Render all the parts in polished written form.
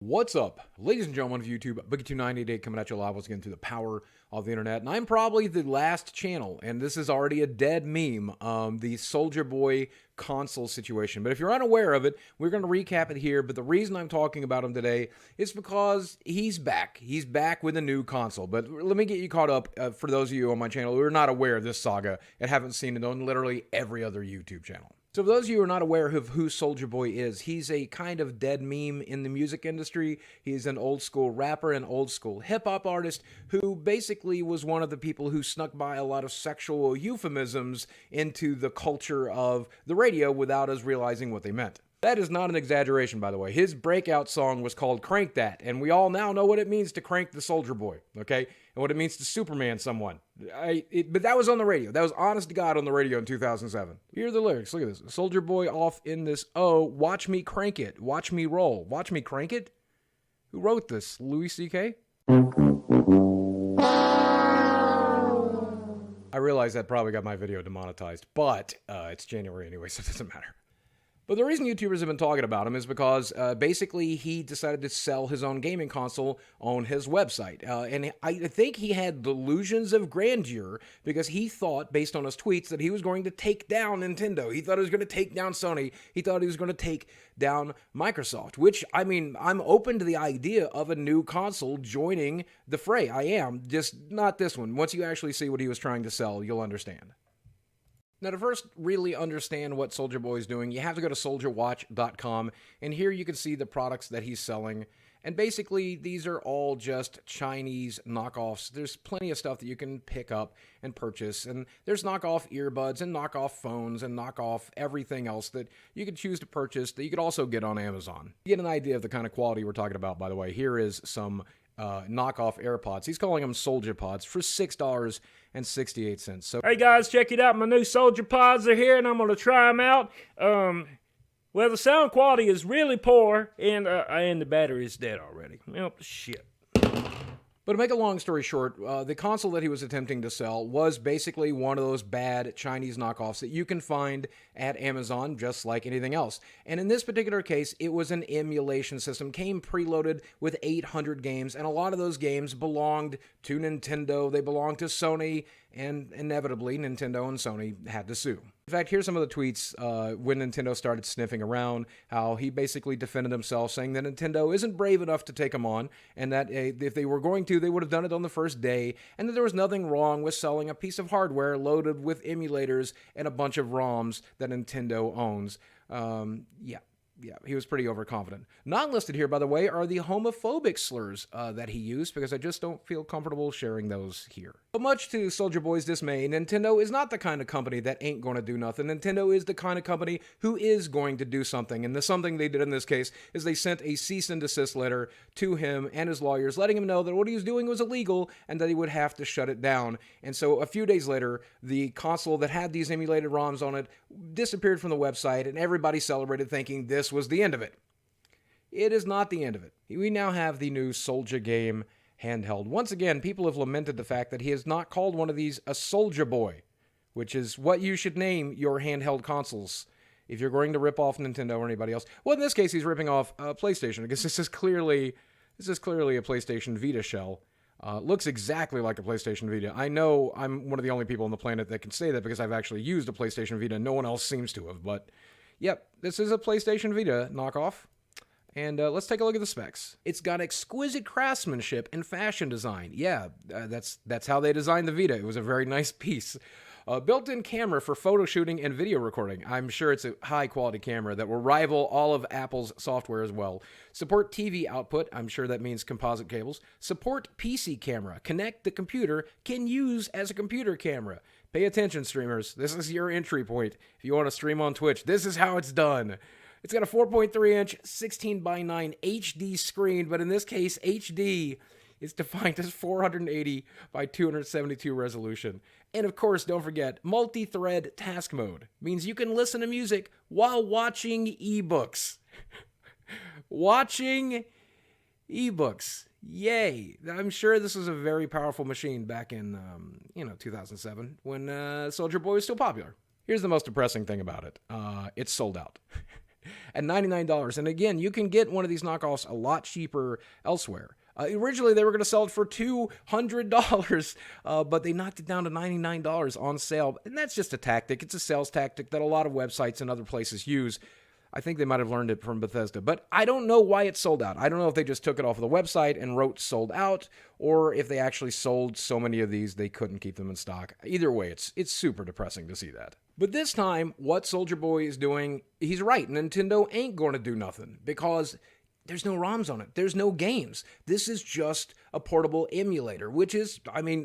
What's up, ladies and gentlemen of YouTube? Boogie298 coming at you live once again through the power of the internet. And I'm probably the last channel, and this is already a dead meme, the Soulja Boy console situation. But if you're unaware of it, we're going to recap it here. But the reason I'm talking about him today is because he's back. He's back with a new console. But let me get you caught up for those of you on my channel who are not aware of this saga and haven't seen it on literally every other YouTube channel. So for those of you who are not aware of who Soulja Boy is, he's a kind of dead meme in the music industry. He's an old school rapper and old school hip hop artist who basically was one of the people who snuck by a lot of sexual euphemisms into the culture of the radio without us realizing what they meant. That is not an exaggeration, by the way. His breakout song was called Crank That, and we all now know what it means to crank the Soulja Boy, okay? And what it means to Superman someone. But that was on the radio. That was honest to God on the radio in 2007. Here are the lyrics. Look at this. Soulja Boy off in this, oh, watch me crank it. Watch me roll. Watch me crank it? Who wrote this? Louis C.K.? I realize that probably got my video demonetized, but it's January anyway, so it doesn't matter. But the reason YouTubers have been talking about him is because basically he decided to sell his own gaming console on his website. And I think he had delusions of grandeur because he thought, based on his tweets, that he was going to take down Nintendo. He thought he was going to take down Sony. He thought he was going to take down Microsoft, which, I mean, I'm open to the idea of a new console joining the fray. I am, just not this one. Once you actually see what he was trying to sell, you'll understand. Now, to first really understand what Soulja Boy is doing, you have to go to SouljaWatch.com, and here you can see the products that he's selling. And basically, these are all just Chinese knockoffs. There's plenty of stuff that you can pick up and purchase, and there's knockoff earbuds and knockoff phones and knockoff everything else that you could choose to purchase that you could also get on Amazon. You get an idea of the kind of quality we're talking about, by the way. Here is some knockoff AirPods. He's calling them Soulja Pods for $6.68. So, hey guys, check it out. My new Soulja Pods are here, and I'm gonna try them out. Well, the sound quality is really poor, and the battery is dead already. Well, shit. But to make a long story short, the console that he was attempting to sell was basically one of those bad Chinese knockoffs that you can find at Amazon just like anything else. And in this particular case, it was an emulation system, came preloaded with 800 games, and a lot of those games belonged to Nintendo, they belonged to Sony, and inevitably Nintendo and Sony had to sue. In fact, here's some of the tweets when Nintendo started sniffing around, how he basically defended himself, saying that Nintendo isn't brave enough to take him on, and that if they were going to, they would have done it on the first day, and that there was nothing wrong with selling a piece of hardware loaded with emulators and a bunch of ROMs that Nintendo owns. Yeah, he was pretty overconfident. Not listed here, by the way, are the homophobic slurs that he used, because I just don't feel comfortable sharing those here. But much to Soulja Boy's dismay, Nintendo is not the kind of company that ain't going to do nothing. Nintendo is the kind of company who is going to do something, and the something they did in this case is they sent a cease and desist letter to him and his lawyers, letting him know that what he was doing was illegal and that he would have to shut it down. And so a few days later, the console that had these emulated ROMs on it disappeared from the website, and everybody celebrated thinking this was the end of it. It is not the end of it. We now have the new Soulja game handheld. Once again, people have lamented the fact that he has not called one of these a Soulja Boy, which is what you should name your handheld consoles if you're going to rip off Nintendo or anybody else. Well, in this case, he's ripping off PlayStation, because this is clearly a PlayStation Vita shell. Looks exactly like a PlayStation Vita. I know I'm one of the only people on the planet that can say that because I've actually used a PlayStation Vita. No one else seems to have, but yep, this is a PlayStation Vita knockoff. And let's take a look at the specs. It's got exquisite craftsmanship and fashion design. Yeah, that's how they designed the Vita. It was a very nice piece. Built-in camera for photo shooting and video recording. I'm sure it's a high-quality camera that will rival all of Apple's software as well. Support TV output. I'm sure that means composite cables. Support PC camera. Connect the computer. Can use as a computer camera. Pay attention, streamers. This is your entry point. If you want to stream on Twitch, this is how it's done. It's got a 4.3-inch, 16:9 HD screen, but in this case, HD is defined as 480 by 272 resolution. And of course, don't forget, multi-thread task mode means you can listen to music while watching ebooks. Watching ebooks. Yay. I'm sure this was a very powerful machine back in, 2007 when Soulja Boy was still popular. Here's the most depressing thing about it. It's sold out. at $99. And again, you can get one of these knockoffs a lot cheaper elsewhere. Originally, they were going to sell it for $200, but they knocked it down to $99 on sale. And that's just a tactic. It's a sales tactic that a lot of websites and other places use. I think they might have learned it from Bethesda, but I don't know why it's sold out. I don't know if they just took it off of the website and wrote sold out, or if they actually sold so many of these they couldn't keep them in stock. Either way, it's super depressing to see that. But this time, what Soulja Boy is doing, he's right. Nintendo ain't going to do nothing because there's no ROMs on it. There's no games. This is just a portable emulator, which is,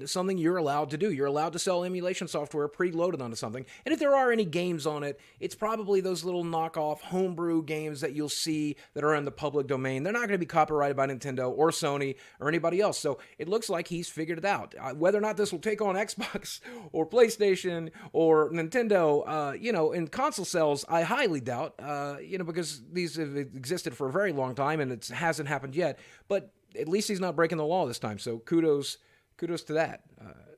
something you're allowed to do. You're allowed to sell emulation software preloaded onto something. And if there are any games on it, it's probably those little knockoff homebrew games that you'll see that are in the public domain. They're not going to be copyrighted by Nintendo or Sony or anybody else. So it looks like he's figured it out. Whether or not this will take on Xbox or PlayStation or Nintendo, in console sales, I highly doubt, because these have existed for a very long time and it hasn't happened yet. But at least he's not breaking the law this time. So kudos to that,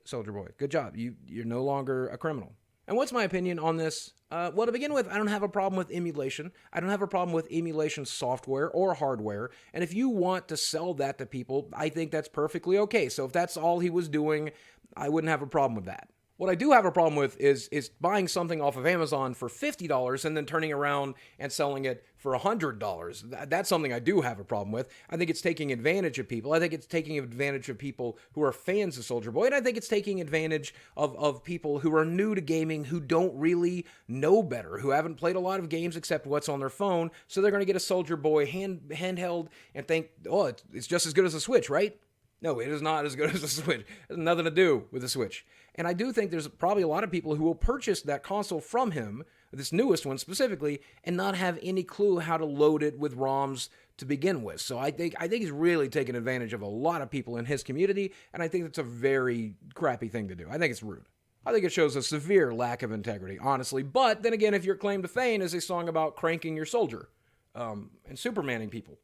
Soulja Boy. Good job. You're no longer a criminal. And what's my opinion on this? Well, to begin with, I don't have a problem with emulation. I don't have a problem with emulation software or hardware. And if you want to sell that to people, I think that's perfectly okay. So if that's all he was doing, I wouldn't have a problem with that. What I do have a problem with is buying something off of Amazon for $50 and then turning around and selling it for $100. That's something I do have a problem with. I think it's taking advantage of people. I think it's taking advantage of people who are fans of Soulja Boy, and I think it's taking advantage of people who are new to gaming, who don't really know better, who haven't played a lot of games except what's on their phone, so they're going to get a Soulja Boy handheld and think, oh, it's just as good as a Switch, right? No, it is not as good as a Switch. It has nothing to do with the Switch. And I do think there's probably a lot of people who will purchase that console from him, this newest one specifically, and not have any clue how to load it with ROMs to begin with. So I think he's really taken advantage of a lot of people in his community, and I think that's a very crappy thing to do. I think it's rude. I think it shows a severe lack of integrity, honestly. But then again, if your claim to fame is a song about cranking your soldier and supermaning people,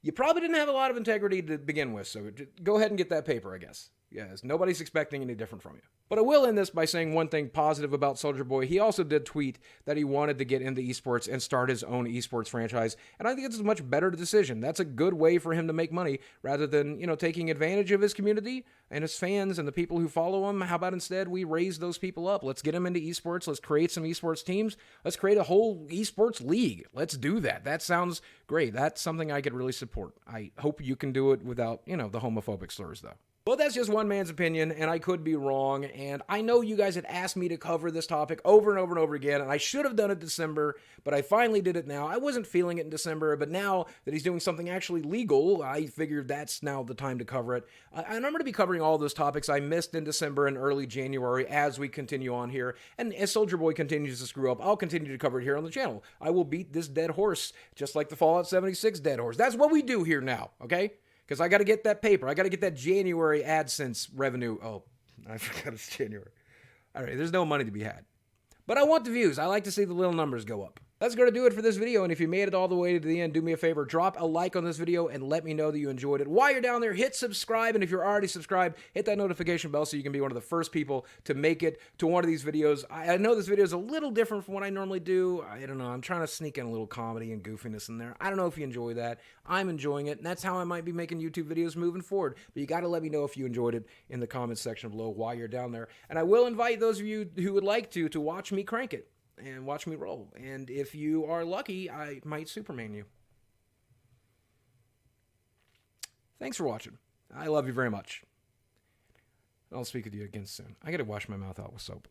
you probably didn't have a lot of integrity to begin with, so go ahead and get that paper, I guess. Yes, nobody's expecting any different from you. But I will end this by saying one thing positive about Soulja Boy. He also did tweet that he wanted to get into esports and start his own esports franchise, and I think it's a much better decision. That's a good way for him to make money rather than, taking advantage of his community and his fans and the people who follow him. How about instead we raise those people up? Let's get them into esports. Let's create some esports teams. Let's create a whole esports league. Let's do that. That sounds great. That's something I could really support. I hope you can do it without, the homophobic slurs, though. Well, that's just one man's opinion, and I could be wrong, and I know you guys had asked me to cover this topic over and over and over again, and I should have done it in December, but I finally did it now. I wasn't feeling it in December, but now that he's doing something actually legal, I figured that's now the time to cover it. And I'm going to be covering all those topics I missed in December and early January as we continue on here, and as Soulja Boy continues to screw up, I'll continue to cover it here on the channel. I will beat this dead horse, just like the Fallout 76 dead horse. That's what we do here now, okay? Because I got to get that paper. I got to get that January AdSense revenue. Oh, I forgot it's January. All right, there's no money to be had. But I want the views. I like to see the little numbers go up. That's going to do it for this video, and if you made it all the way to the end, do me a favor, drop a like on this video and let me know that you enjoyed it. While you're down there, hit subscribe, and if you're already subscribed, hit that notification bell so you can be one of the first people to make it to one of these videos. I know this video is a little different from what I normally do. I don't know. I'm trying to sneak in a little comedy and goofiness in there. I don't know if you enjoy that. I'm enjoying it, and that's how I might be making YouTube videos moving forward. But you got to let me know if you enjoyed it in the comments section below while you're down there. And I will invite those of you who would like to watch me crank it and watch me roll. And if you are lucky, I might Superman you. Thanks for watching. I love you very much. I'll speak with you again soon. I gotta wash my mouth out with soap.